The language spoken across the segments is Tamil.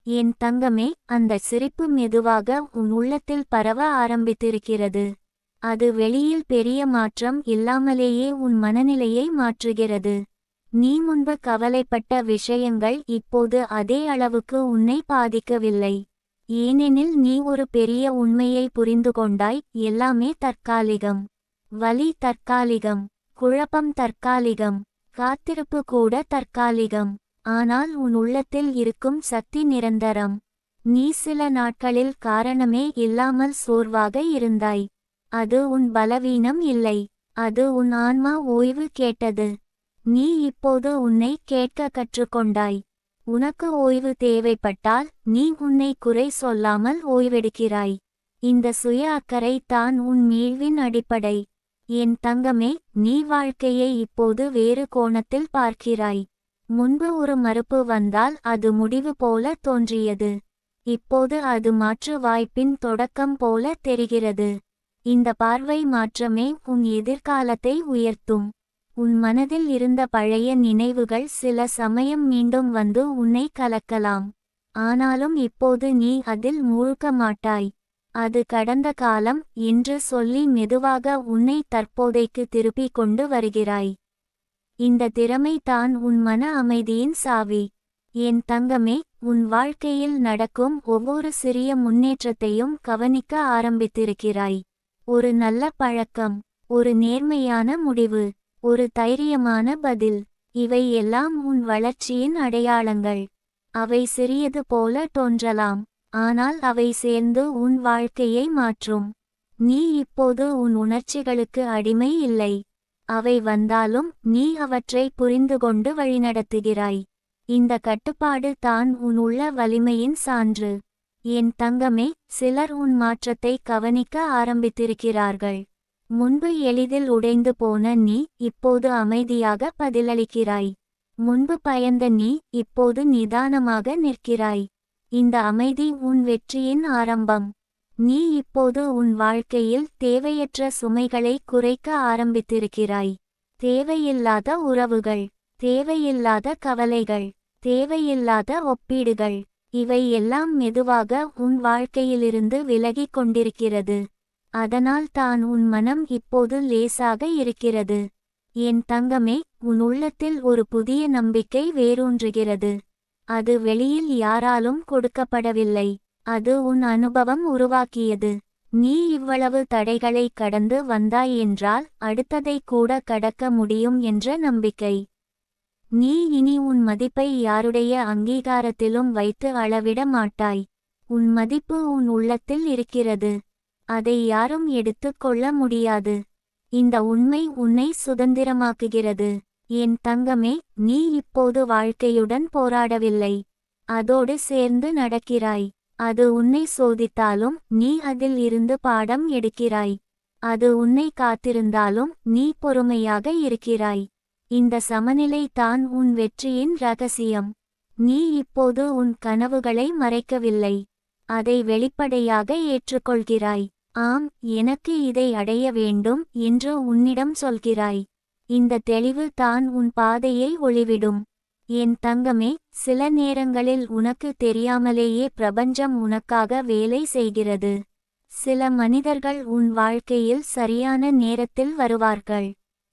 என் தங்கமே, அந்த சிரிப்பு மெதுவாக உன் உள்ளத்தில் பரவ ஆரம்பித்திருக்கிறது. அது வெளியில் பெரிய மாற்றம் இல்லாமலேயே உன் மனநிலையை மாற்றுகிறது. நீ முன்பு கவலைப்பட்ட விஷயங்கள் இப்போது அதே அளவுக்கு உன்னை பாதிக்கவில்லை. ஏனெனில் நீ ஒரு பெரிய உண்மையை புரிந்து கொண்டாய். எல்லாமே தற்காலிகம். வலி தற்காலிகம், குழப்பம் தற்காலிகம், காத்திருப்பு கூட தற்காலிகம். ஆனால் உன் உள்ளத்தில் இருக்கும் சக்தி நிரந்தரம். நீ சில நாட்களில் காரணமே இல்லாமல் சோர்வாக இருந்தாய். அது உன் பலவீனம் இல்லை, அது உன் ஆன்மா ஓய்வு கேட்டது. நீ இப்போது உன்னை கேட்க கற்றுக்கொண்டாய். உனக்கு ஓய்வு தேவைப்பட்டால் நீ உன்னை குறை சொல்லாமல் ஓய்வெடுக்கிறாய். இந்த சுய அக்கறை தான் உன் மீழ்வின் அடிப்படை. என் தங்கமே, நீ வாழ்க்கையை இப்போது வேறு கோணத்தில் பார்க்கிறாய். முன்பு ஒரு மறுப்பு வந்தால் அது முடிவு போல தோன்றியது. இப்போது அது மாற்று வாய்ப்பின் தொடக்கம் போல தெரிகிறது. இந்த பார்வை மாற்றமே உன் எதிர்காலத்தை உயர்த்தும். உன் மனதில் இருந்த பழைய நினைவுகள் சில சமயம் மீண்டும் வந்து உன்னை கலக்கலாம். ஆனாலும் இப்போது நீ அதில் மூழ்க மாட்டாய். அது கடந்த காலம் என்று சொல்லி மெதுவாக உன்னை தற்போதைக்கு திருப்பிக் கொண்டு வருகிறாய். இந்த திறமை தான் உன் மன அமைதியின் சாவி. என் தங்கமே, உன் வாழ்க்கையில் நடக்கும் ஒவ்வொரு சிறிய முன்னேற்றத்தையும் கவனிக்க ஆரம்பித்திருக்கிறாய். ஒரு நல்ல பழக்கம், ஒரு நேர்மையான முடிவு, ஒரு தைரியமான பதில். இவை எல்லாம் உன் வளர்ச்சியின் அடையாளங்கள். அவை சிறியது போல தோன்றலாம், ஆனால் அவை சேர்ந்து உன் வாழ்க்கையை மாற்றும். நீ இப்போது உன் உணர்ச்சிகளுக்கு அடிமை இல்லை. அவை வந்தாலும் நீ அவற்றை புரிந்துகொண்டு வழிநடத்துகிறாய். இந்த கட்டுப்பாடு தான் உன் உள்ள வலிமையின் சான்று. என் தங்கமே, சிலர் உன் மாற்றத்தை கவனிக்க ஆரம்பித்திருக்கிறார்கள். முன்பு எளிதில் உடைந்து போன நீ இப்போது அமைதியாக பதிலளிக்கிறாய். முன்பு பயந்த நீ இப்போது நிதானமாக நிற்கிறாய். இந்த அமைதி உன் வெற்றியின் ஆரம்பம். நீ இப்போது உன் வாழ்க்கையில் தேவையற்ற சுமைகளை குறைக்க ஆரம்பித்திருக்கிறாய். தேவையில்லாத உறவுகள், தேவையில்லாத கவலைகள், தேவையில்லாத ஒப்பீடுகள், இவை எல்லாம் மெதுவாக உன் வாழ்க்கையிலிருந்து விலகிக் கொண்டிருக்கிறது. அதனால் தான் உன் மனம் இப்போது லேசாக இருக்கிறது. என் தங்கமே, உன் உள்ளத்தில் ஒரு புதிய நம்பிக்கை வேரூன்றுகிறது. அது வெளியில் யாராலும் கொடுக்கப்படவில்லை, அது உன் அனுபவம் உருவாக்கியது. நீ இவ்வளவு தடைகளை கடந்து வந்தாய் என்றால் அடுத்ததை கூட கடக்க முடியும் என்ற நம்பிக்கை. நீ இனி உன் மதிப்பை யாருடைய அங்கீகாரத்திலும் வைத்து அளவிட மாட்டாய். உன் மதிப்பு உன் உள்ளத்தில் இருக்கிறது. அதை யாரும் எடுத்துக் கொள்ள முடியாது. இந்த உண்மை உன்னை சுதந்திரமாக்குகிறது. என் தங்கமே, நீ இப்போது வாழ்க்கையுடன் போராடவில்லை, அதோடு சேர்ந்து நடக்கிறாய். அது உன்னை சோதித்தாலும் நீ அதில் இருந்து பாடம் எடுக்கிறாய். அது உன்னை காத்திருந்தாலும் நீ பொறுமையாக இருக்கிறாய். இந்த சமநிலை தான் உன் வெற்றியின் ரகசியம். நீ இப்போது உன் கனவுகளை மறைக்கவில்லை, அதை வெளிப்படையாக ஏற்றுக்கொள்கிறாய். ஆம், எனக்கு இதை அடைய வேண்டும் என்று உன்னிடம் சொல்கிறாய். இந்த தெளிவு தான் உன் பாதையை ஒளிவிடும். என் தங்கமே, சில நேரங்களில் உனக்கு தெரியாமலேயே பிரபஞ்சம் உனக்காக வேலை செய்கிறது. சில மனிதர்கள் உன் வாழ்க்கையில் சரியான நேரத்தில் வருவார்கள்.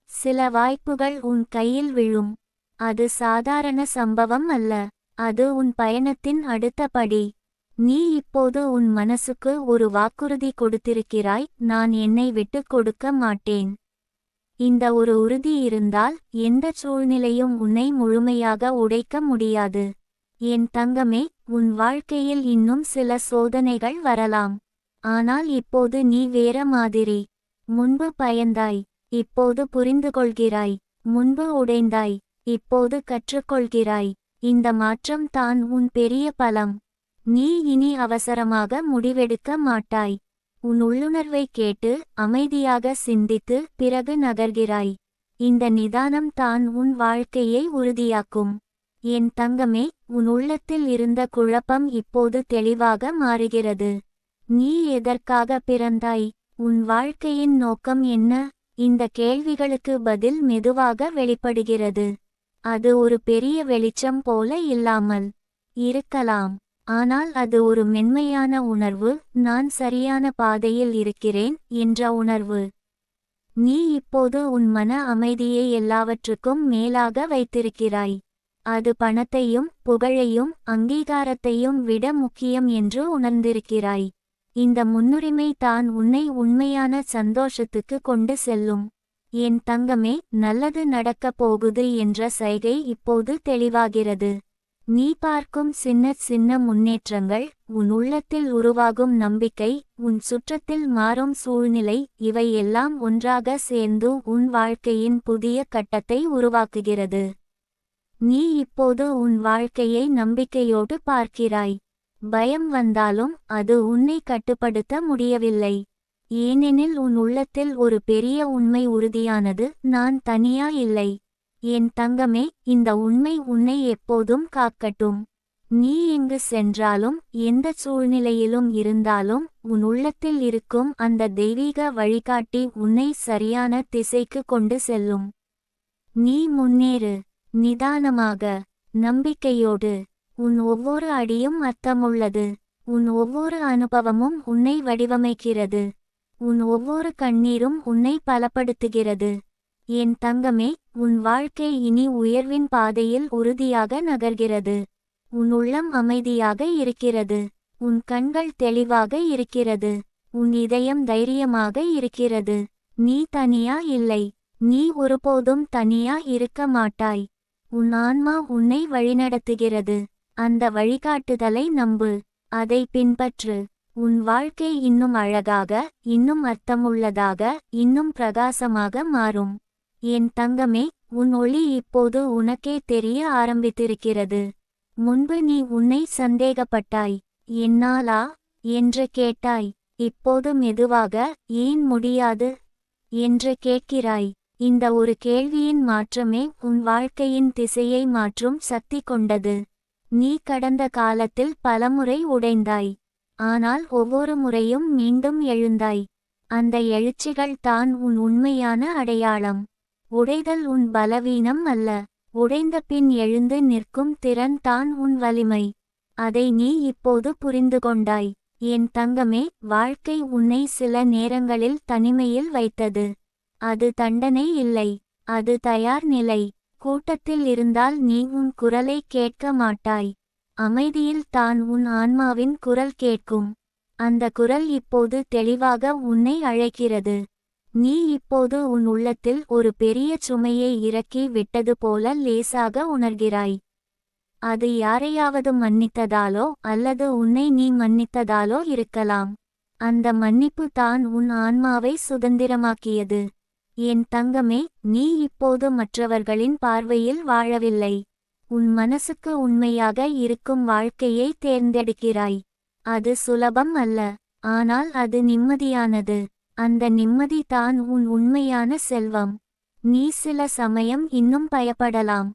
சில வாய்ப்புகள் உன் கையில் விழும். அது சாதாரண சம்பவம் அல்ல, அது உன் பயணத்தின் அடுத்த படி. நீ இப்போது உன் மனசுக்கு ஒரு வாக்குறுதி கொடுத்திருக்கிறாய், நான் என்னை விட்டு கொடுக்க மாட்டேன். இந்த ஒரு உறுதி இருந்தால் எந்த சூழ்நிலையும் உன்னை முழுமையாக உடைக்க முடியாது. என் தங்கமே, உன் வாழ்க்கையில் இன்னும் சில சோதனைகள் வரலாம். ஆனால் இப்போது நீ வேற மாதிரி. முன்பு பயந்தாய், இப்போது புரிந்துகொள்கிறாய். முன்பு உடைந்தாய், இப்போது கற்றுக்கொள்கிறாய். இந்த மாற்றம் தான் உன் பெரிய பலம். நீ இனி அவசரமாக முடிவெடுக்க மாட்டாய். உன் உள்ளுணர்வை கேட்டு அமைதியாக சிந்தித்து பிறகு நகர்கிறாய். இந்த நிதானம் தான் உன் வாழ்க்கையை உறுதியாக்கும். என் தங்கமே, உன் உள்ளத்தில் இருந்த குழப்பம் இப்போது தெளிவாக மாறுகிறது. நீ எதற்காக பிறந்தாய்? உன் வாழ்க்கையின் நோக்கம் என்ன? இந்த கேள்விகளுக்கு பதில் மெதுவாக வெளிப்படுகிறது. அது ஒரு பெரிய வெளிச்சம் போல இல்லாமல் இருக்கலாம், ஆனால் அது ஒரு மென்மையான உணர்வு, நான் சரியான பாதையில் இருக்கிறேன் என்ற உணர்வு. நீ இப்போது உன் மன அமைதியை எல்லாவற்றுக்கும் மேலாக வைத்திருக்கிறாய். அது பணத்தையும் புகழையும் அங்கீகாரத்தையும் விட முக்கியம் என்று உணர்ந்திருக்கிறாய். இந்த முன்னுரிமை தான் உன்னை உண்மையான சந்தோஷத்துக்கு கொண்டு செல்லும். என் தங்கமே, நல்லது நடக்கப் போகுது என்ற சைகை இப்போது தெளிவாகிறது. நீ பார்க்கும் சின்ன சின்ன முன்னேற்றங்கள், உன் உள்ளத்தில் உருவாகும் நம்பிக்கை, உன் சுற்றத்தில் மாறும் சூழ்நிலை, இவை எல்லாம் ஒன்றாக சேர்ந்து உன் வாழ்க்கையின் புதிய கட்டத்தை உருவாக்குகிறது. நீ இப்போது உன் வாழ்க்கையை நம்பிக்கையோடு பார்க்கிறாய். பயம் வந்தாலும் அது உன்னை கட்டுப்படுத்த முடியவில்லை. ஏனெனில் உன் உள்ளத்தில் ஒரு பெரிய உண்மை உறுதியானது, நான் தனியா இல்லை. என் தங்கமே, இந்த உண்மை உன்னை எப்போதும் காக்கட்டும். நீ எங்கு சென்றாலும் எந்த சூழ்நிலையிலும் இருந்தாலும் உன் உள்ளத்தில் இருக்கும் அந்த தெய்வீக வழிகாட்டி உன்னை சரியான திசைக்கு கொண்டு செல்லும். நீ முன்னேறு, நிதானமாக, நம்பிக்கையோடு. உன் ஒவ்வொரு அடியும் அர்த்தமுள்ளது. உன் ஒவ்வொரு அனுபவமும் உன்னை வடிவமைக்கிறது. உன் ஒவ்வொரு கண்ணீரும் உன்னை பலப்படுத்துகிறது. என் தங்கமே, உன் வாழ்க்கை இனி உயர்வின் பாதையில் உறுதியாக நகர்கிறது. உன் உள்ளம் அமைதியாக இருக்கிறது. உன் கண்கள் தெளிவாக இருக்கிறது. உன் இதயம் தைரியமாக இருக்கிறது. நீ தனியா இல்லை. நீ ஒருபோதும் தனியா இருக்க மாட்டாய். உன் ஆன்மா உன்னை வழிநடத்துகிறது. அந்த வழிகாட்டுதலை நம்பு. அதை பின்பற்று. உன் வாழ்க்கை இன்னும் அழகாக, இன்னும் அர்த்தமுள்ளதாக, இன்னும் பிரகாசமாக மாறும். என் தங்கமே, உன் ஒளி இப்போது உனக்கே தெரிய ஆரம்பித்திருக்கிறது. முன்பு நீ உன்னை சந்தேகப்பட்டாய். என்னாலா என்று கேட்டாய். இப்போது மெதுவாக, ஏன் முடியாது என்று கேட்கிறாய். இந்த ஒரு கேள்வியின் மாற்றமே உன் வாழ்க்கையின் திசையை மாற்றும் சக்தி கொண்டது. நீ கடந்த காலத்தில் பலமுறை உடைந்தாய். ஆனால் ஒவ்வொரு முறையும் மீண்டும் எழுந்தாய். அந்த எழுச்சிகள் தான் உன் உண்மையான அடையாளம். உடைதல் உன் பலவீனம் அல்ல. உடைந்த பின் எழுந்து நிற்கும் திறன் தான் உன் வலிமை. அதை நீ இப்போது புரிந்து கொண்டாய். என் தங்கமே, வாழ்க்கை உன்னை சில நேரங்களில் தனிமையில் வைத்தது. அது தண்டனை இல்லை. அது தயார் நிலை. கூட்டத்தில் இருந்தால் நீ உன் குரலை கேட்க மாட்டாய். அமைதியில் தான் உன் ஆன்மாவின் குரல் கேட்கும். அந்த குரல் இப்போது தெளிவாக உன்னை அழைக்கிறது. நீ இப்போது உன் உள்ளத்தில் ஒரு பெரிய சுமையை இறக்கி விட்டது போல லேசாக உணர்கிறாய். அது யாரையாவது மன்னித்ததாலோ அல்லது உன்னை நீ மன்னித்ததாலோ இருக்கலாம். அந்த மன்னிப்பு தான் உன் ஆன்மாவை சுதந்திரமாக்கியது. என் தங்கமே, நீ இப்போது மற்றவர்களின் பார்வையில் வாழவில்லை. உன் மனசுக்கு உண்மையாக இருக்கும் வாழ்க்கையை தேர்ந்தெடுக்கிறாய். அது சுலபம் அல்ல, ஆனால் அது நிம்மதியானது. அந்த நிம்மதி தான் உன் உண்மையான செல்வம். நீ சில சமயம் இன்னும் பயப்படலாம்.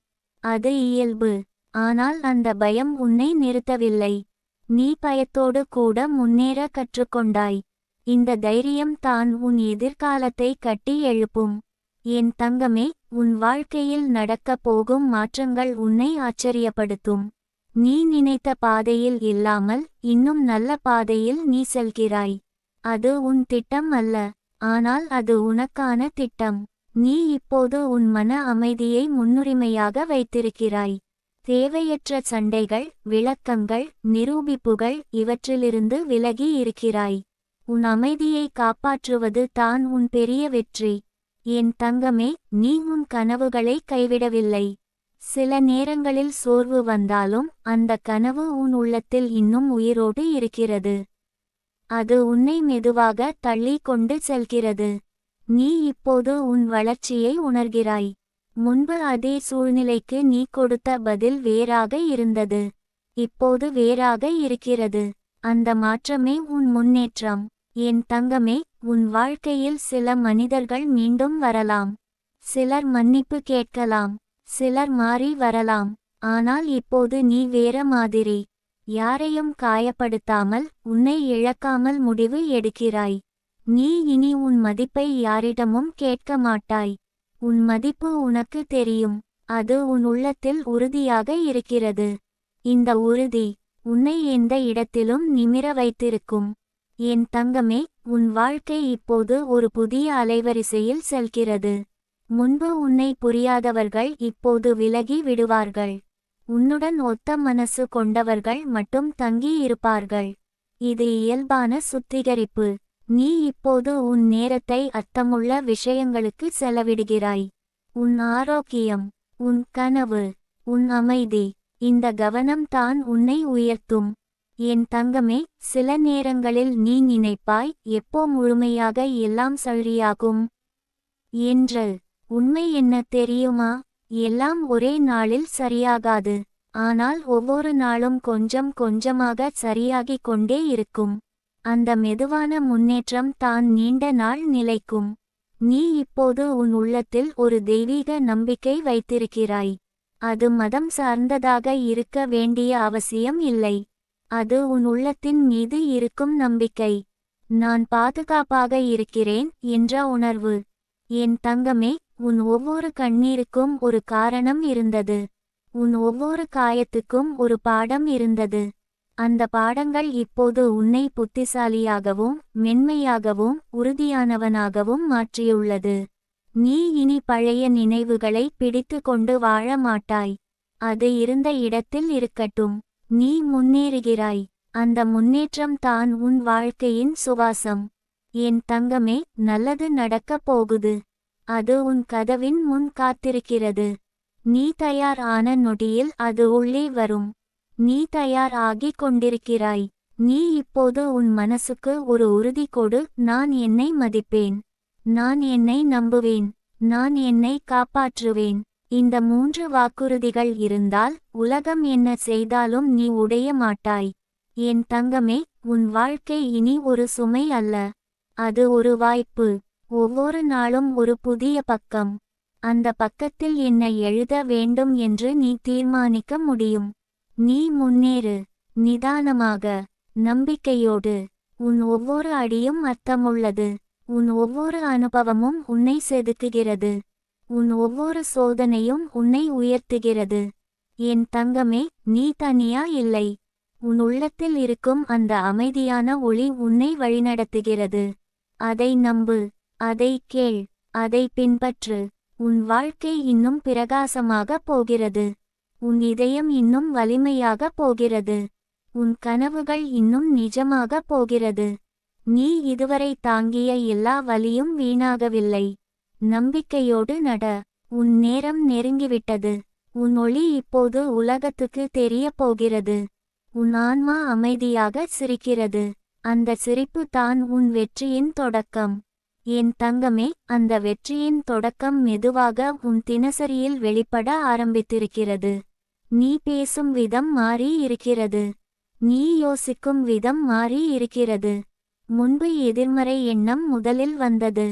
அது இயல்பு. ஆனால் அந்த பயம் உன்னை நிறுத்தவில்லை. நீ பயத்தோடு கூட முன்னேற கற்றுக்கொண்டாய். இந்த தைரியம் தான் உன் எதிர்காலத்தை கட்டி எழுப்பும். என் தங்கமே, உன் வாழ்க்கையில் நடக்கப் போகும் மாற்றங்கள் உன்னை ஆச்சரியப்படுத்தும். நீ நினைத்த பாதையில் இல்லாமல் இன்னும் நல்ல பாதையில் நீ செல்கிறாய். அது உன் திட்டம் அல்ல, ஆனால் அது உனக்கான திட்டம். நீ இப்போது உன் மன அமைதியை முன்னுரிமையாக வைத்திருக்கிறாய். தேவையற்ற சண்டைகள், விளக்கங்கள், நிரூபிப்புகள் இவற்றிலிருந்து விலகி இருக்கிறாய். உன் அமைதியை காப்பாற்றுவது தான் உன் பெரிய வெற்றி. என் தங்கமே, நீ உன் கனவுகளை கைவிடவில்லை. சில நேரங்களில் சோர்வு வந்தாலும் அந்த கனவு உன் உள்ளத்தில் இன்னும் உயிரோடு இருக்கிறது. அது உன்னை மெதுவாக தள்ளி கொண்டு செல்கிறது. நீ இப்போது உன் வளர்ச்சியை உணர்கிறாய். முன்பு அதே சூழ்நிலைக்கு நீ கொடுத்த பதில் வேறாக இருந்தது. இப்போது வேறாக இருக்கிறது. அந்த மாற்றமே உன் முன்னேற்றம். என் தங்கமே, உன் வாழ்க்கையில் சில மனிதர்கள் மீண்டும் வரலாம். சிலர் மன்னிப்பு கேட்கலாம். சிலர் மாறி வரலாம். ஆனால் இப்போது நீ வேற மாதிரி. யாரையும் காயப்படுத்தாமல், உன்னை இழக்காமல் முடிவு எடுக்கிறாய். நீ இனி உன் மதிப்பை யாரிடமும் கேட்க மாட்டாய். உன் மதிப்பு உனக்கு தெரியும். அது உன் உள்ளத்தில் உறுதியாக இருக்கிறது. இந்த உறுதி உன்னை எந்த இடத்திலும் நிமிர வைத்திருக்கும். என் தங்கமே, உன் வாழ்க்கை இப்போது ஒரு புதிய அலைவரிசையில் செல்கிறது. முன்பு உன்னை புரியாதவர்கள் இப்போது விலகி விடுவார்கள். உன்னுடன் ஒத்த மனசு கொண்டவர்கள் மட்டும் தங்கி இருப்பார்கள். இது இயல்பான சுத்திகரிப்பு. நீ இப்போது உன் நேரத்தை அர்த்தமுள்ள விஷயங்களுக்கு செலவிடுகிறாய். உன் ஆரோக்கியம், உன் கனவு, உன் அமைதி, இந்த கவனம் தான் உன்னை உயர்த்தும். என் தங்கமே, சில நேரங்களில் நீ நினைப்பாய், எப்போ முழுமையாக எல்லாம் சரியாகும் என்று. உண்மை என்ன தெரியுமா? எல்லாம் ஒரே நாளில் சரியாகாது. ஆனால் ஒவ்வொரு நாளும் கொஞ்சம் கொஞ்சமாக சரியாகிக் கொண்டே இருக்கும். அந்த மெதுவான முன்னேற்றம் தான் நீண்ட நாள் நிலைக்கும். நீ இப்போது உன் உள்ளத்தில் ஒரு தெய்வீக நம்பிக்கை வைத்திருக்கிறாய். அது மதம் சார்ந்ததாக இருக்க வேண்டிய அவசியம் இல்லை. அது உன் உள்ளத்தின் மீது இருக்கும் நம்பிக்கை. நான் பாதுகாப்பாக இருக்கிறேன் என்ற உணர்வு. என் தங்கமே, உன் ஒவ்வொரு கண்ணீருக்கும் ஒரு காரணம் இருந்தது. உன் ஒவ்வொரு காயத்துக்கும் ஒரு பாடம் இருந்தது. அந்த பாடங்கள் இப்போது உன்னை புத்திசாலியாகவும் மென்மையாகவும் உறுதியானவனாகவும் மாற்றியுள்ளது. நீ இனி பழைய நினைவுகளை பிடித்து கொண்டு வாழ மாட்டாய். அது இருந்த இடத்தில் இருக்கட்டும். நீ முன்னேறுகிறாய். அந்த முன்னேற்றம் தான் உன் வாழ்க்கையின் சுவாசம். என் தங்கமே, நல்லது நடக்கப் போகுது. அது உன் கதவின் முன் காத்திருக்கிறது. நீ தயார் ஆன நொடியில் அது உள்ளே வரும். நீ தயார் ஆகிக் கொண்டிருக்கிறாய். நீ இப்போது உன் மனசுக்கு ஒரு உறுதி கொடு. நான் என்னை மதிப்பேன். நான் என்னை நம்புவேன். நான் என்னை காப்பாற்றுவேன். இந்த 3 வாக்குறுதிகள் இருந்தால் உலகம் என்ன செய்தாலும் நீ உடைய மாட்டாய். என் தங்கமே, உன் வாழ்க்கை இனி ஒரு சுமை அல்ல. அது ஒரு வாய்ப்பு. ஒவ்வொரு நாளும் ஒரு புதிய பக்கம். அந்த பக்கத்தில் என்ன எழுத வேண்டும் என்று நீ தீர்மானிக்க முடியும். நீ முன்னேறு. நிதானமாக, நம்பிக்கையோடு. உன் ஒவ்வொரு அடியும் அர்த்தமுள்ளது. உன் ஒவ்வொரு அனுபவமும் உன்னை செதுக்குகிறது. உன் ஒவ்வொரு சோதனையும் உன்னை உயர்த்துகிறது. என் தங்கமே, நீ தனியா இல்லை. உன் உள்ளத்தில் இருக்கும் அந்த அமைதியான ஒளி உன்னை வழிநடத்துகிறது. அதை நம்பு. அதை கேள். அதை பின்பற்று. உன் வாழ்க்கை இன்னும் பிரகாசமாக போகிறது. உன் இதயம் இன்னும் வலிமையாக போகிறது. உன் கனவுகள் இன்னும் நிஜமாக போகிறது. நீ இதுவரை தாங்கிய எல்லா வலியும் வீணாகவில்லை. நம்பிக்கையோடு நட. உன் நேரம் நெருங்கிவிட்டது. உன் ஒளி இப்போது உலகத்துக்கு தெரிய போகிறது. உன் ஆன்மா அமைதியாக சிரிக்கிறது. அந்த சிரிப்பு தான் உன் வெற்றியின் தொடக்கம். என் தங்கமே, அந்த வெற்றியின் தொடக்கம் மெதுவாக உன் தினசரியில் வெளிப்பட ஆரம்பித்திருக்கிறது. நீ பேசும் விதம் மாறி இருக்கிறது. நீ யோசிக்கும் விதம் மாறி இருக்கிறது. முன்பு எதிர்மறை எண்ணம் முதலில் வந்தது.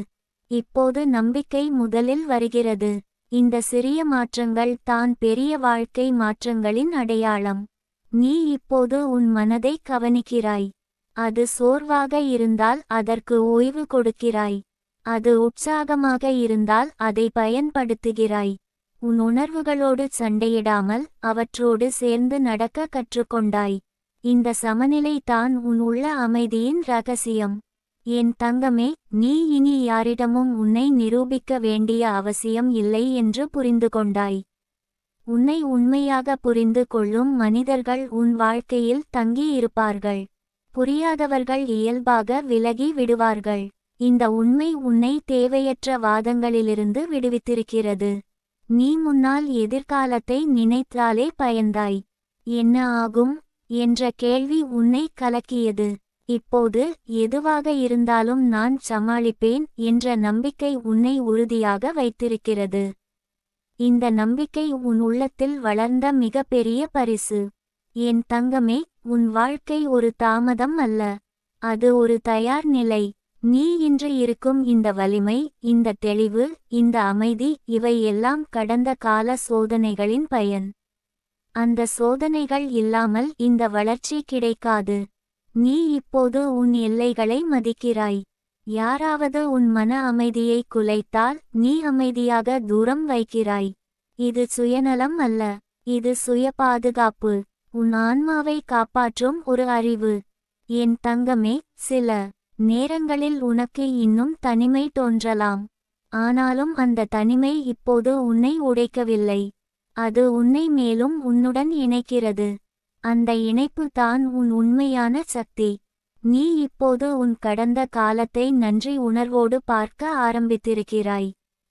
இப்போது நம்பிக்கை முதலில் வருகிறது. இந்த சிறிய மாற்றங்கள் தான் பெரிய வாழ்க்கை மாற்றங்களின் அடையாளம். நீ இப்போது உன் மனதை கவனிக்கிறாய். அது சோர்வாக இருந்தால் அதற்கு ஓய்வு கொடுக்கிறாய். அது உற்சாகமாக இருந்தால் அதை பயன்படுத்துகிறாய். உன் உணர்வுகளோடு சண்டையிடாமல் அவற்றோடு சேர்ந்து நடக்க கற்றுக்கொண்டாய். இந்த சமநிலை தான் உன் உள்ள அமைதியின் ரகசியம். என் தங்கமே, நீ இனி யாரிடமும் உன்னை நிரூபிக்க வேண்டிய அவசியம் இல்லை என்று புரிந்து கொண்டாய். உன்னை உண்மையாக புரிந்து கொள்ளும் மனிதர்கள் உன் வாழ்க்கையில் தங்கி இருப்பார்கள். புரியாதவர்கள் இயல்பாக விலகி விடுவார்கள். இந்த உண்மை உன்னை தேவையற்ற வாதங்களிலிருந்து விடுவித்திருக்கிறது. நீ முன்னால் எதிர்காலத்தை நினைத்தாலே பயந்தாய். என்ன ஆகும் என்ற கேள்வி உன்னை கலக்கியது. இப்போது எதுவாக இருந்தாலும் நான் சமாளிப்பேன் என்ற நம்பிக்கை உன்னை உறுதியாக வைத்திருக்கிறது. இந்த நம்பிக்கை உன் உள்ளத்தில் வளர்ந்த மிகப்பெரிய பரிசு. என் தங்கமே, உன் வாழ்க்கை ஒரு தாமதம் அல்ல. அது ஒரு தயார் நிலை. நீ இன்று இருக்கும் இந்த வலிமை, இந்த தெளிவு, இந்த அமைதி, இவை எல்லாம் கடந்த கால சோதனைகளின் பயன். அந்த சோதனைகள் இல்லாமல் இந்த வளர்ச்சி கிடைக்காது. நீ இப்போது உன் எல்லைகளை மதிக்கிறாய். யாராவது உன் மன அமைதியை குலைத்தால் நீ அமைதியாக தூரம் வைக்கிறாய். இது சுயநலம் அல்ல. இது சுய பாதுகாப்பு. உன் ஆன்மாவை காப்பாற்றும் ஒரு அறிவு. என் தங்கமே, சில நேரங்களில் உனக்கு இன்னும் தனிமை தோன்றலாம். ஆனாலும் அந்த தனிமை இப்போது உன்னை உடைக்கவில்லை. அது உன்னை மேலும் உன்னுடன் இணைக்கிறது. அந்த இணைப்பு தான் உன் உண்மையான சக்தி. நீ இப்போது உன் கடந்த காலத்தை நன்றி உணர்வோடு பார்க்க ஆரம்பித்திருக்கிறாய்.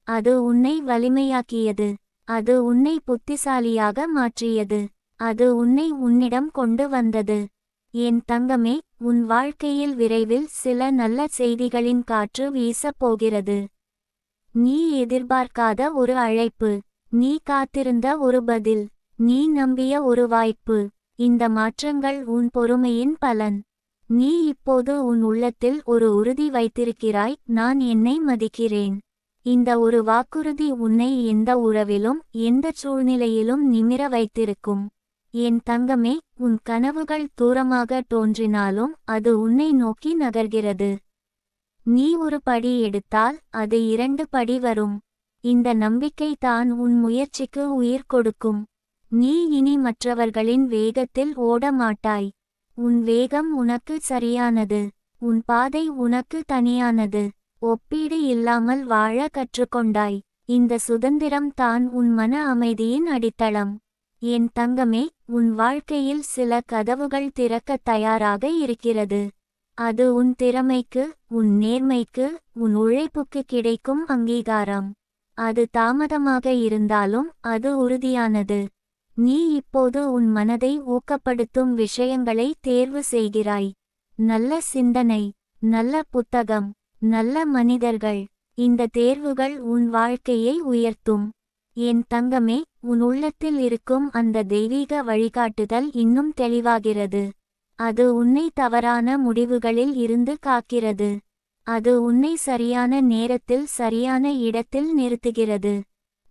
அது உன்னை வலிமையாக்கியது. அது உன்னை புத்திசாலியாக மாற்றியது. அது உன்னை உன்னிடம் கொண்டு வந்தது. என் தங்கமே, உன் வாழ்க்கையில் விரைவில் சில நல்ல செய்திகளின் காற்று வீசப் போகிறது. நீ எதிர்பார்க்காத ஒரு அழைப்பு. நீ காத்திருந்த ஒரு பதில். நீ நம்பிய ஒரு வாய்ப்பு. இந்த மாற்றங்கள் உன் பொறுமையின் பலன். நீ இப்போது உன் உள்ளத்தில் ஒரு உறுதி வைத்திருக்கிறாய், நான் என்னை மதிக்கிறேன். இந்த ஒரு வாக்குறுதி உன்னை எந்த உறவிலும் எந்த சூழ்நிலையிலும் நிமிர வைத்திருக்கும். என் தங்கமே, உன் கனவுகள் தூரமாக தோன்றினாலும் அது உன்னை நோக்கி நகர்கிறது. நீ ஒரு படி எடுத்தால் அது 2 படி வரும். இந்த நம்பிக்கை தான் உன் முயற்சிக்கு உயிர் கொடுக்கும். நீ இனி மற்றவர்களின் வேகத்தில் ஓட மாட்டாய். உன் வேகம் உனக்கு சரியானது. உன் பாதை உனக்கு தனியானது. ஒப்பீடு இல்லாமல் வாழ கற்றுக்கொண்டாய். இந்த சுதந்திரம் தான் உன் மன அமைதியின் அடித்தளம். என் தங்கமே, உன் வாழ்க்கையில் சில கதவுகள் திறக்க தயாராக இருக்கிறது. அது உன் திறமைக்கு, உன் நேர்மைக்கு, உன் உழைப்புக்கு கிடைக்கும் அங்கீகாரம். அது தாமதமாக இருந்தாலும் அது உறுதியானது. நீ இப்போது உன் மனதை ஊக்கப்படுத்தும் விஷயங்களை தேர்வு செய்கிறாய். நல்ல சிந்தனை, நல்ல புத்தகம், நல்ல மனிதர்கள். இந்த தேர்வுகள் உன் வாழ்க்கையை உயர்த்தும். என் தங்கமே, உன் உள்ளத்தில் இருக்கும் அந்த தெய்வீக வழிகாட்டுதல் இன்னும் தெளிவாகிறது. அது உன்னை தவறான முடிவுகளில் இருந்து காக்கிறது. அது உன்னை சரியான நேரத்தில் சரியான இடத்தில் நிறுத்துகிறது.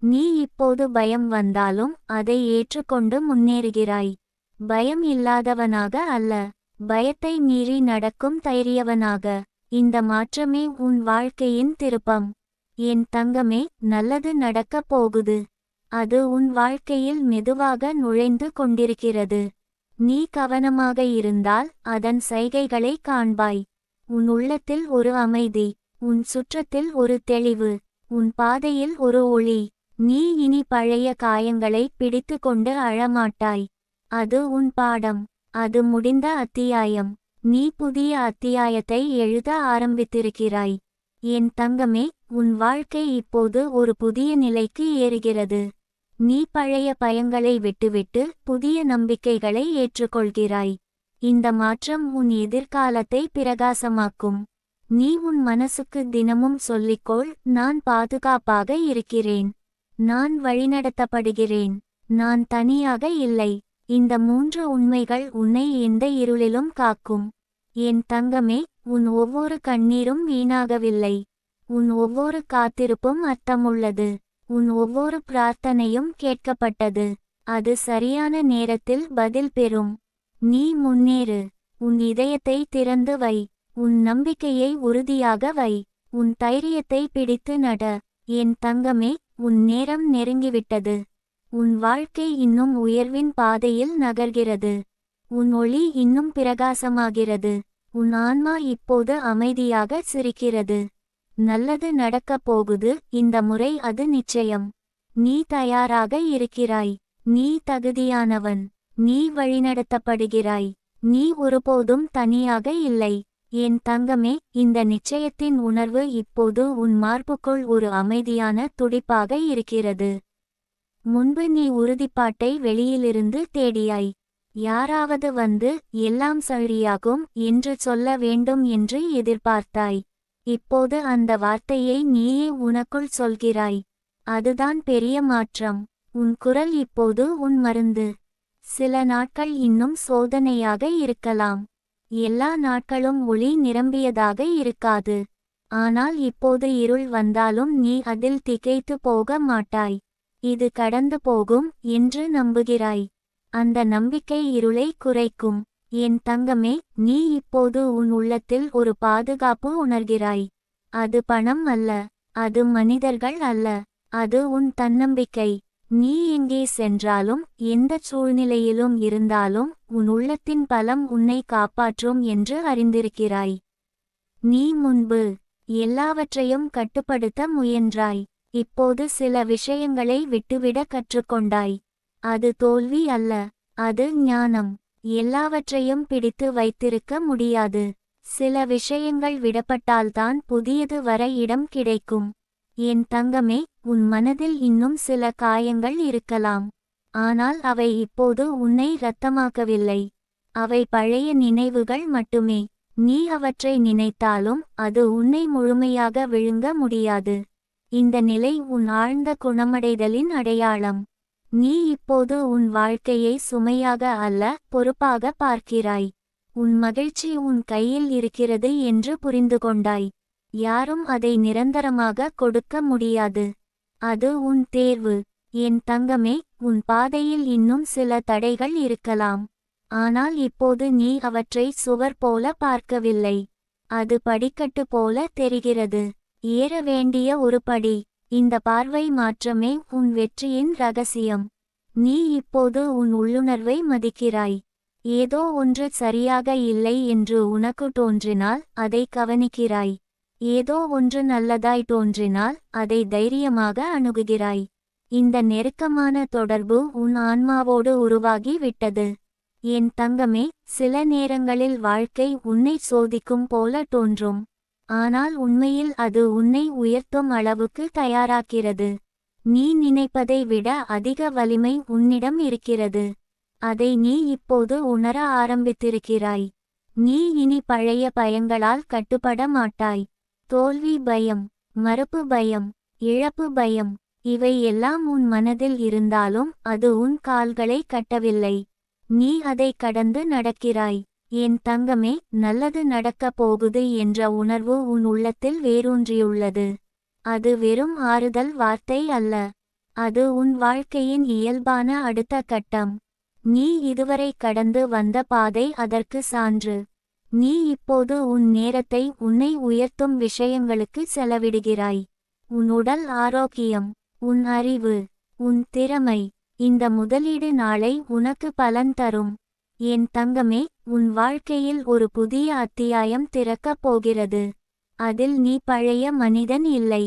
நீ இப்போது பயம் வந்தாலும் அதை ஏற்றுக்கொண்டு முன்னேறுகிறாய். பயம் இல்லாதவனாக அல்ல, பயத்தை மீறி நடக்கும் தைரியவனாக. இந்த மாற்றமே உன் வாழ்க்கையின் திருப்பம். என் தங்கமே, நல்லது நடக்கப் போகுது. அது உன் வாழ்க்கையில் மெதுவாக நுழைந்து கொண்டிருக்கிறது. நீ கவனமாக இருந்தால் அதன் சைகைகளை காண்பாய். உன் உள்ளத்தில் ஒரு அமைதி, உன் சுற்றத்தில் ஒரு தெளிவு, உன் பாதையில் ஒரு ஒளி. நீ இனி பழைய காயங்களை பிடித்து கொண்டு அழமாட்டாய். அது உன் பாடம். அது முடிந்த அத்தியாயம். நீ புதிய அத்தியாயத்தை எழுத ஆரம்பித்திருக்கிறாய். என் தங்கமே, உன் வாழ்க்கை இப்போது ஒரு புதிய நிலைக்கு ஏறுகிறது. நீ பழைய பயங்களை விட்டுவிட்டு புதிய நம்பிக்கைகளை ஏற்றுக்கொள்கிறாய். இந்த மாற்றம் உன் எதிர்காலத்தை பிரகாசமாக்கும். நீ உன் மனசுக்கு தினமும் சொல்லிக்கொள், நான் பாதுகாப்பாக இருக்கிறேன். நான் வழிநடத்தப்படுகிறேன். நான் தனியாக இல்லை. இந்த 3 உண்மைகள் உன்னை எந்த இருளிலும் காக்கும். என் தங்கமே, உன் ஒவ்வொரு கண்ணீரும் வீணாகவில்லை. உன் ஒவ்வொரு காத்திருப்பும் அர்த்தமுள்ளது. உன் ஒவ்வொரு பிரார்த்தனையும் கேட்கப்பட்டது. அது சரியான நேரத்தில் பதில் பெறும். நீ முன்னேறு. உன் இதயத்தை திறந்து வை. உன் நம்பிக்கையை உறுதியாக வை. உன் தைரியத்தை பிடித்து நட. என் தங்கமே, உன் நேரம் நெருங்கிவிட்டது. உன் வாழ்க்கை இன்னும் உயர்வின் பாதையில் நகர்கிறது. உன் ஒளி இன்னும் பிரகாசமாகிறது. உன் ஆன்மா இப்போது அமைதியாக சிரிக்கிறது. நல்லது நடக்கப் போகுது, இந்த முறை அது நிச்சயம். நீ தயாராக இருக்கிறாய். நீ தகுதியானவன். நீ வழிநடத்தப்படுகிறாய். நீ ஒருபோதும் தனியாக இல்லை. என் தங்கமே, இந்த நிச்சயத்தின் உணர்வு இப்போது உன் மார்புக்குள் ஒரு அமைதியான துடிப்பாக இருக்கிறது. முன்பு நீ உறுதிப்பாட்டை வெளியிலிருந்து தேடியாய். யாராவது வந்து எல்லாம் சரியாகும் என்று சொல்ல வேண்டும் என்று எதிர்பார்த்தாய். இப்போது அந்த வார்த்தையை நீயே உனக்குள் சொல்கிறாய். அதுதான் பெரிய மாற்றம். உன் குரல் இப்போது உன் மருந்து. சில நாட்கள் இன்னும் சோதனையாக இருக்கலாம். எல்லா நாட்களும் ஒளி நிரம்பியதாக இருக்காது. ஆனால் இப்போது இருள் வந்தாலும் நீ அதில் திகைத்து போக மாட்டாய். இது கடந்து போகும் என்று நம்புகிறாய். அந்த நம்பிக்கை இருளை குறைக்கும். என் தங்கமே, நீ இப்போது உன் உள்ளத்தில் ஒரு பாதுகாப்பு உணர்கிறாய். அது பணம் அல்ல, அது மனிதர்கள் அல்ல, அது உன் தன்னம்பிக்கை. நீ எங்கே சென்றாலும் எந்தச் சூழ்நிலையிலும் இருந்தாலும் உன் உள்ளத்தின் பலம் உன்னை காப்பாற்றும் என்று அறிந்திருக்கிறாய். நீ முன்பு எல்லாவற்றையும் கட்டுப்படுத்த முயன்றாய். இப்போது சில விஷயங்களை விட்டுவிட கற்றுக்கொண்டாய். அது தோல்வி அல்ல, அது ஞானம். எல்லாவற்றையும் பிடித்து வைத்திருக்க முடியாது. சில விஷயங்கள் விடப்பட்டால்தான் புதியது வர இடம் கிடைக்கும். என் தங்கமே, உன் மனதில் இன்னும் சில காயங்கள் இருக்கலாம். ஆனால் அவை இப்போது உன்னை இரத்தமாக்கவில்லை. அவை பழைய நினைவுகள் மட்டுமே. நீ அவற்றை நினைத்தாலும் அது உன்னை முழுமையாக விழுங்க முடியாது. இந்த நிலை உன் ஆழ்ந்த குணமடைதலின் அடையாளம். நீ இப்போது உன் வாழ்க்கையை சுமையாக அல்ல, பொறுப்பாக பார்க்கிறாய். உன் மகிழ்ச்சி உன் கையில் இருக்கிறது என்று புரிந்து கொண்டாய். யாரும் அதை நிரந்தரமாக கொடுக்க முடியாது. அது உன் தேர்வு. என் தங்கமே, உன் பாதையில் இன்னும் சில தடைகள் இருக்கலாம். ஆனால் இப்போது நீ அவற்றை சுவர் போல பார்க்கவில்லை. அது படிக்கட்டு போல தெரிகிறது. ஏற வேண்டிய ஒரு படி. இந்த பார்வை மாற்றமே உன் வெற்றியின் ரகசியம். நீ இப்போது உன் உள்ளுணர்வை மதிக்கிறாய். ஏதோ ஒன்று சரியாக இல்லை என்று உனக்கு தோன்றினால் அதை கவனிக்கிறாய். ஏதோ ஒன்று நல்லதாய் தோன்றினால் அதை தைரியமாக அணுகுகிறாய். இந்த நெருக்கமான தொடர்பு உன் ஆன்மாவோடு உருவாகி விட்டது. என் தங்கமே, சில நேரங்களில் வாழ்க்கை உன்னை சோதிக்கும் போல தோன்றும். ஆனால் உண்மையில் அது உன்னை உயர்த்தும் அளவுக்கு தயாராக்கிறது. நீ நினைப்பதை விட அதிக வலிமை உன்னிடம் இருக்கிறது. அதை நீ இப்போது உணர ஆரம்பித்திருக்கிறாய். நீ இனி பழைய பயங்களால் கட்டுப்பட மாட்டாய். தோல்வி பயம், மறுப்பு பயம், இழப்பு பயம், இவை எல்லாம் உன் மனதில் இருந்தாலும் அது உன் கால்களை கட்டவில்லை. நீ அதை கடந்து நடக்கிறாய். என் தங்கமே, நல்லது நடக்கப் போகுது என்ற உணர்வு உன் உள்ளத்தில் வேரூன்றியுள்ளது. அது வெறும் ஆறுதல் வார்த்தை அல்ல. அது உன் வாழ்க்கையின் இயல்பான அடுத்த கட்டம். நீ இதுவரை கடந்து வந்த பாதை அதற்கு சான்று. நீ இப்போது உன் நேரத்தை உன்னை உயர்த்தும் விஷயங்களுக்கு செலவிடுகிறாய். உன் உடல் ஆரோக்கியம், உன் அறிவு, உன் திறமை, இந்த முதலீடு நாளை உனக்கு பலன் தரும். என் தங்கமே, உன் வாழ்க்கையில் ஒரு புதிய அத்தியாயம் திறக்கப் போகிறது. அதில் நீ பழைய மனிதன் இல்லை.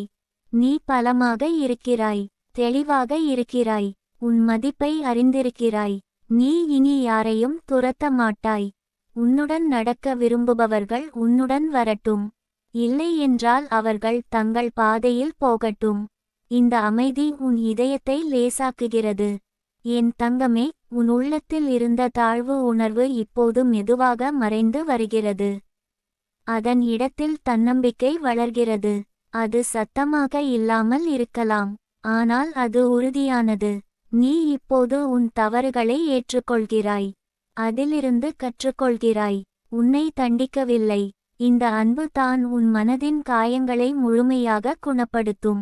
நீ பலமாக இருக்கிறாய், தெளிவாக இருக்கிறாய், உன் மதிப்பை அறிந்திருக்கிறாய். நீ இனி யாரையும் துரத்த மாட்டாய். உன்னுடன் நடக்க விரும்புபவர்கள் உன்னுடன் வரட்டும். இல்லை என்றால் அவர்கள் தங்கள் பாதையில் போகட்டும். இந்த அமைதி உன் இதயத்தை லேசாக்குகிறது. என் தங்கமே, உன் உள்ளத்தில் இருந்த தாழ்வு உணர்வு இப்போது மெதுவாக மறைந்து வருகிறது. அதன் இடத்தில் தன்னம்பிக்கை வளர்கிறது. அது சத்தமாக இல்லாமல் இருக்கலாம், ஆனால் அது உறுதியானது. நீ இப்போது உன் தவறுகளை ஏற்றுக்கொள்கிறாய். அதிலிருந்து கற்றுக்கொள்கிறாய். உன்னை தண்டிக்கவில்லை. இந்த அன்பு தான் உன் மனதின் காயங்களை முழுமையாக குணப்படுத்தும்.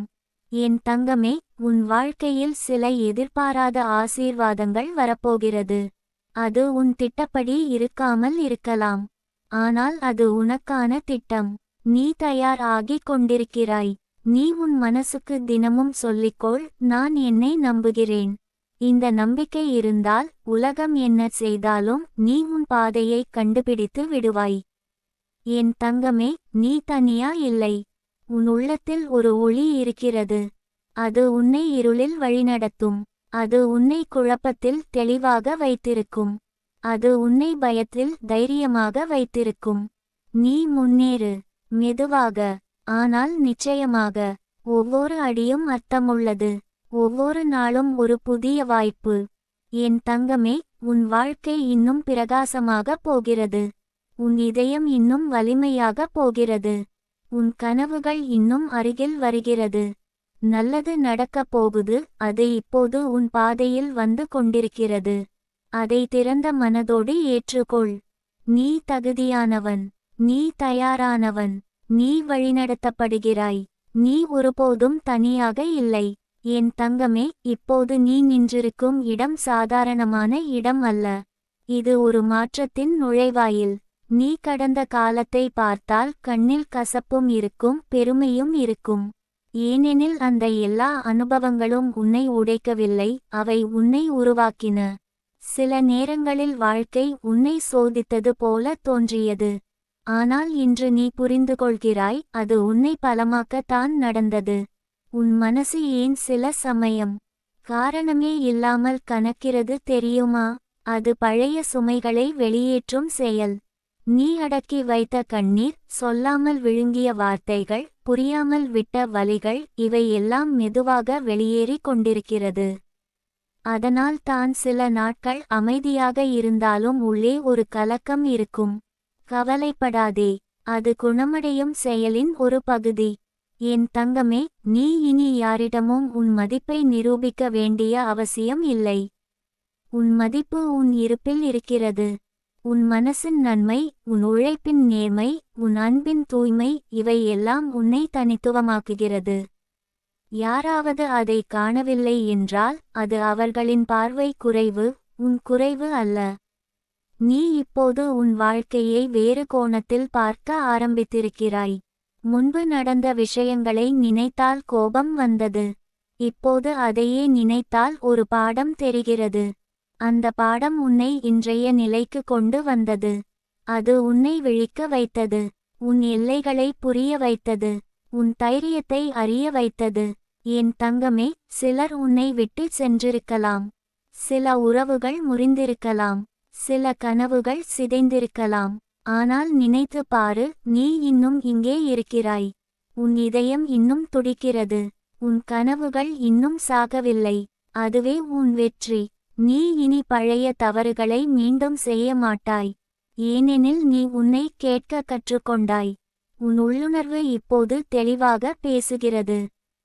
என் தங்கமே, உன் வாழ்க்கையில் சில எதிர்பாராத ஆசீர்வாதங்கள் வரப்போகிறது. அது உன் திட்டப்படி இருக்காமல் இருக்கலாம். ஆனால் அது உனக்கான திட்டம். நீ தயார் ஆகிக் கொண்டிருக்கிறாய். நீ உன் மனசுக்கு தினமும் சொல்லிக்கொள், நான் என்னை நம்புகிறேன். இந்த நம்பிக்கை இருந்தால் உலகம் என்ன செய்தாலும் நீ உன் பாதையை கண்டுபிடித்து விடுவாய். என் தங்கமே, நீ தனியா இல்லை. உன் உள்ளத்தில் ஒரு ஒளி இருக்கிறது. அது உன்னை இருளில் வழிநடத்தும். அது உன்னை குழப்பத்தில் தெளிவாக வைத்திருக்கும். அது உன்னை பயத்தில் தைரியமாக வைத்திருக்கும். நீ முன்னேறு, மெதுவாக, ஆனால் நிச்சயமாக. ஒவ்வொரு அடியும் அர்த்தமுள்ளது. ஒவ்வொரு நாளும் ஒரு புதிய வாய்ப்பு. என் தங்கமே, உன் வாழ்க்கை இன்னும் பிரகாசமாக போகிறது. உன் இதயம் இன்னும் வலிமையாக போகிறது. உன் கனவுகள் இன்னும் அருகில் வருகிறது. நல்லது நடக்கப் போகுது. அது இப்போது உன் பாதையில் வந்து கொண்டிருக்கிறது. அதை திறந்த மனதோடு ஏற்றுக்கொள். நீ தகுதியானவன். நீ தயாரானவன். நீ வழிநடத்தப்படுகிறாய். நீ ஒருபோதும் தனியாக இல்லை. என் தங்கமே, இப்போது நீ நின்றிருக்கும் இடம் சாதாரணமான இடம் அல்ல. இது ஒரு மாற்றத்தின் நுழைவாயில். நீ கடந்த காலத்தை பார்த்தால் கண்ணில் கசப்பும் இருக்கும், பெருமையும் இருக்கும். ஏனெனில் அந்த எல்லா அனுபவங்களும் உன்னை உடைக்கவில்லை, அவை உன்னை உருவாக்கின. சில நேரங்களில் வாழ்க்கை உன்னை சோதித்தது போல தோன்றியது. ஆனால் இன்று நீ புரிந்துகொள்கிறாய், அது உன்னை பலமாக்கத்தான் நடந்தது. உன் மனசு ஏன் சில சமயம் காரணமே இல்லாமல் கனக்கிறது தெரியுமா? அது பழைய சுமைகளை வெளியேற்றும் செயல். நீ அடக்கி வைத்த கண்ணீர், சொல்லாமல் விழுங்கிய வார்த்தைகள், புரியாமல் விட்ட வலிகள், இவை எல்லாம் மெதுவாக வெளியேறிக் கொண்டிருக்கிறது. அதனால் தான் சில நாட்கள் அமைதியாக இருந்தாலும் உள்ளே ஒரு கலக்கம் இருக்கும். கவலைப்படாதே, அது குணமடையும் செயலின் ஒரு பகுதி. என் தங்கமே, நீ இனி யாரிடமும் உன் மதிப்பை நிரூபிக்க வேண்டிய அவசியம் இல்லை. உன் மதிப்பு உன் இருப்பில் இருக்கிறது. உன் மனசின் நன்மை, உன் உழைப்பின் நேர்மை, உன் அன்பின் தூய்மை, இவை எல்லாம் உன்னை தனித்துவமாக்குகிறது. யாராவது அதை காணவில்லை என்றால் அது அவர்களின் பார்வை குறைவு, உன் குறைவு அல்ல. நீ இப்போது உன் வாழ்க்கையை வேறு கோணத்தில் பார்க்க ஆரம்பித்திருக்கிறாய். முன்பு நடந்த விஷயங்களை நினைத்தால் கோபம் வந்தது. இப்போது அதையே நினைத்தால் ஒரு பாடம் தெரிகிறது. அந்த பாடம் உன்னை இன்றைய நிலைக்கு கொண்டு வந்தது. அது உன்னை விழிக்க வைத்தது. உன் எல்லைகளை புரிய வைத்தது. உன் தைரியத்தை அறிய வைத்தது. என் தங்கமே, சிலர் உன்னை விட்டு சென்றிருக்கலாம். சில உறவுகள் முறிந்திருக்கலாம். சில கனவுகள் சிதைந்திருக்கலாம். ஆனால் நினைத்து பாரு, நீ இன்னும் இங்கே இருக்கிறாய். உன் இதயம் இன்னும் துடிக்கிறது. உன் கனவுகள் இன்னும் சாகவில்லை. அதுவே உன் வெற்றி. நீ இனி பழைய தவறுகளை மீண்டும் செய்ய மாட்டாய். ஏனெனில் நீ உன்னை கேட்க கற்றுக்கொண்டாய். உன் உள்ளுணர்வு இப்போது தெளிவாக பேசுகிறது.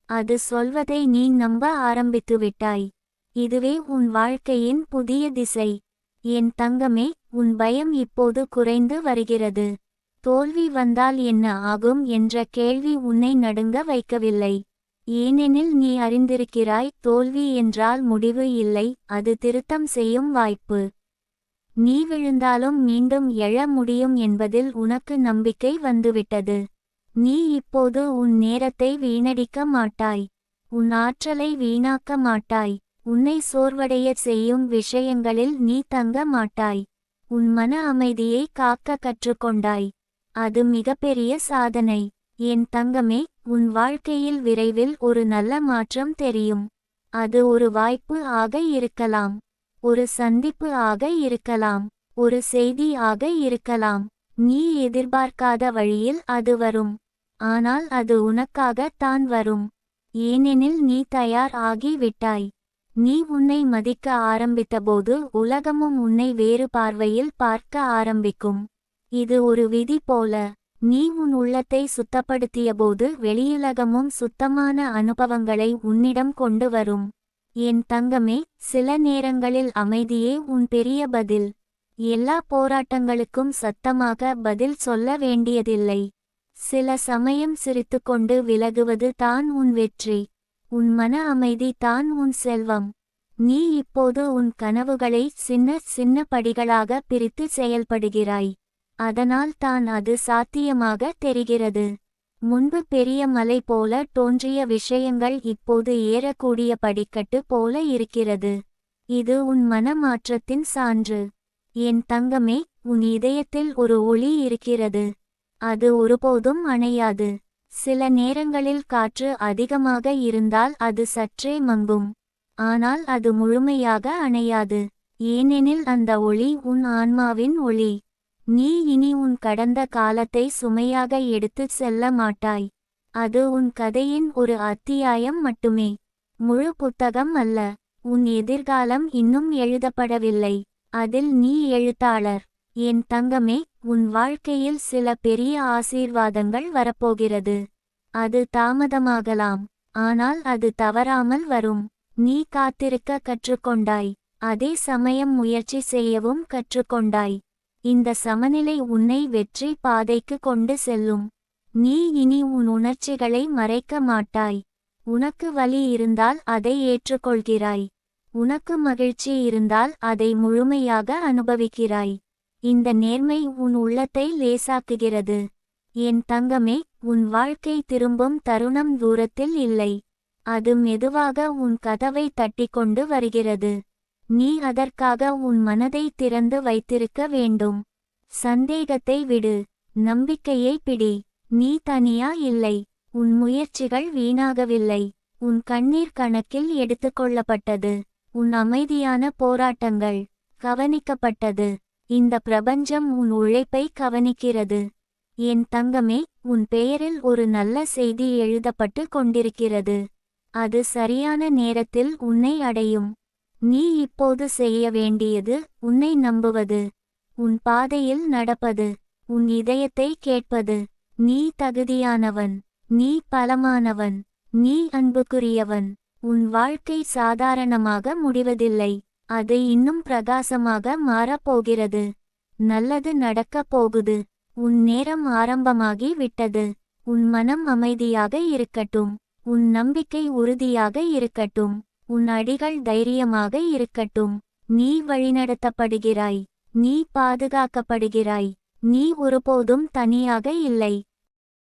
அது சொல்வதை நீ நம்ப ஆரம்பித்துவிட்டாய். இதுவே உன் வாழ்க்கையின் புதிய திசை. என் தங்கமே, உன் பயம் இப்போது குறைந்து வருகிறது. தோல்வி வந்தால் என்ன ஆகும் என்ற கேள்வி உன்னை நடுங்க வைக்கவில்லை. ஏனெனில் நீ அறிந்திருக்கிறாய், தோல்வி என்றால் முடிவு இல்லை, அது திருத்தம் செய்யும் வாய்ப்பு. நீ விழுந்தாலும் மீண்டும் எழ முடியும் என்பதில் உனக்கு நம்பிக்கை வந்துவிட்டது. நீ இப்போது உன் நேரத்தை வீணடிக்க மாட்டாய். உன் ஆற்றலை வீணாக்க மாட்டாய். உன்னை சோர்வடையச் செய்யும் விஷயங்களில் நீ தங்க மாட்டாய். உன் மன அமைதியை காக்க கற்றுக்கொண்டாய். அது மிகப்பெரிய சாதனை. என் தங்கமே, உன் வாழ்க்கையில் விரைவில் ஒரு நல்ல மாற்றம் தெரியும். அது ஒரு வாய்ப்பு ஆக இருக்கலாம். ஒரு சந்திப்பு ஆக இருக்கலாம். ஒரு செய்தி ஆக இருக்கலாம். நீ எதிர்பார்க்காத வழியில் அது வரும். ஆனால் அது உனக்காக தான் வரும். ஏனெனில் நீ தயார் ஆகி விட்டாய். நீ உன்னை மதிக்க ஆரம்பித்தபோது உலகமும் உன்னை வேறு பார்வையில் பார்க்க ஆரம்பிக்கும். இது ஒரு விதி போல. நீ உன் உள்ளத்தை சுத்தப்படுத்தியபோது வெளியுலகமும் சுத்தமான அனுபவங்களை உன்னிடம் கொண்டு வரும். என் தங்கமே, சில நேரங்களில் அமைதியே உன் பெரிய பதில். எல்லா போராட்டங்களுக்கும் சத்தமாக பதில் சொல்ல வேண்டியதில்லை. சில சமயம் சிரித்துக்கொண்டு விலகுவது தான் உன் வெற்றி. உன் மன அமைதி தான் உன் செல்வம். நீ இப்போது உன் கனவுகளை சின்ன சின்ன படிகளாக பிரித்து செயல்படுகிறாய். அதனால் தான் அது சாத்தியமாக தெரிகிறது. முன்பு பெரிய மலை போல தோன்றிய விஷயங்கள் இப்போது ஏறக்கூடிய படிக்கட்டு போல இருக்கிறது. இது உன் மன மாற்றத்தின் சான்று. என் தங்கமே, உன் இதயத்தில் ஒரு ஒளி இருக்கிறது. அது ஒருபோதும் அணையாது. சில நேரங்களில் காற்று அதிகமாக இருந்தால் அது சற்றே மங்கும். ஆனால் அது முழுமையாக அணையாது. ஏனெனில் அந்த ஒளி உன் ஆன்மாவின் ஒளி. நீ இனி உன் கடந்த காலத்தை சுமையாக எடுத்துச் செல்ல மாட்டாய். அது உன் கதையின் ஒரு அத்தியாயம் மட்டுமே. முழு புத்தகம் அல்ல. உன் எதிர்காலம் இன்னும் எழுதப்படவில்லை. அதில் நீ எழுத்தாளர். என் தங்கமே, உன் வாழ்க்கையில் சில பெரிய ஆசீர்வாதங்கள் வரப்போகிறது. அது தாமதமாகலாம். ஆனால் அது தவறாமல் வரும். நீ காத்திருக்க கற்றுக்கொண்டாய். அதே சமயம் முயற்சி செய்யவும் கற்றுக்கொண்டாய். இந்த சமநிலை உன்னை வெற்றி பாதைக்கு கொண்டு செல்லும். நீ இனி உன் உணர்ச்சிகளை மறைக்க மாட்டாய். உனக்கு வலி இருந்தால் அதை ஏற்றுக்கொள்கிறாய். உனக்கு மகிழ்ச்சி இருந்தால் அதை முழுமையாக அனுபவிக்கிறாய். இந்த நேர்மை உன் உள்ளத்தை லேசாக்குகிறது. என் தங்கமே, உன் வாழ்க்கை திரும்பும் தருணம் தூரத்தில் இல்லை. அது மெதுவாக உன் கதவை தட்டிக்கொண்டு வருகிறது. நீ அதற்காக உன் மனதை திறந்து வைத்திருக்க வேண்டும். சந்தேகத்தை விடு, நம்பிக்கையை பிடி. நீ தனியா இல்லை. உன் முயற்சிகள் வீணாகவில்லை. உன் கண்ணீர் கணக்கில் எடுத்துக்கொள்ளப்பட்டது. உன் அமைதியான போராட்டங்கள் கவனிக்கப்பட்டது. இந்த பிரபஞ்சம் உன் உழைப்பை கவனிக்கிறது. என் தங்கமே, உன் பெயரில் ஒரு நல்ல செய்தி எழுதப்பட்டு கொண்டிருக்கிறது. அது சரியான நேரத்தில் உன்னை அடையும். நீ இப்போது செய்ய வேண்டியது உன்னை நம்புவது, உன் பாதையில் நடப்பது, உன் இதயத்தை கேட்பது. நீ தகுதியானவன். நீ பலமானவன். நீ அன்புக்குரியவன். உன் வாழ்க்கை சாதாரணமாக முடிவதில்லை. அது இன்னும் பிரகாசமாக மாறப்போகிறது. நல்லது நடக்கப் போகுது. உன் நேரம் ஆரம்பமாகி விட்டது. உன் மனம் அமைதியாக இருக்கட்டும். உன் நம்பிக்கை உறுதியாக இருக்கட்டும். உன் அடிகள் தைரியமாக இருக்கட்டும். நீ வழிநடத்தப்படுகிறாய். நீ பாதுகாக்கப்படுகிறாய். நீ ஒருபோதும் தனியாக இல்லை.